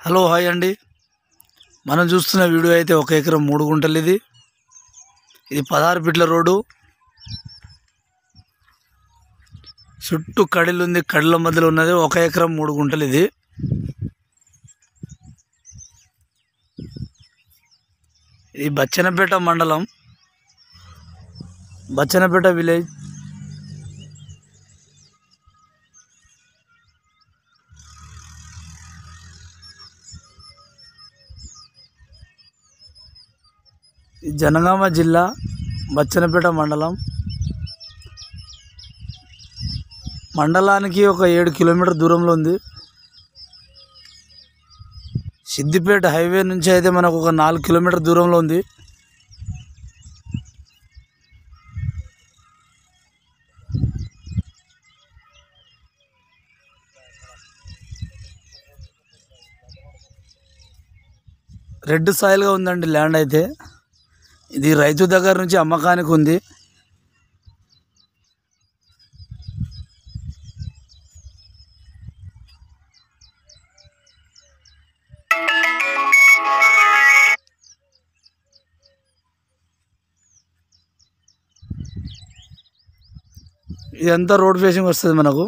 Hello hi అండి. మనం చూస్తున్న వీడియో అయితే 1 ఎకరం 3 గుంటలు. ఇది 16 ఫీట్ల రోడ్డు, చుట్టూ కడిలు ఉంది. కడిల మధ్యలో ఉన్నది 1 ఎకరం 3 గుంటలు. ఇది బచ్చన్నపేట మండలం, బచ్చన్నపేట విలేజ్. జనగామ జిల్లా, బచ్చన్నపేట మండలం. మండలానికి ఒక 7 కిలోమీటర్ దూరంలో ఉంది. సిద్దిపేట హైవే నుంచి అయితే మనకు ఒక 4 కిలోమీటర్ దూరంలో ఉంది. రెడ్ సాయిల్గా ఉందండి ల్యాండ్ అయితే. ఇది రైతు దగ్గర నుంచి అమ్మకానికి ఉంది. ఇదంతా రోడ్ ఫేసింగ్ వస్తుంది మనకు.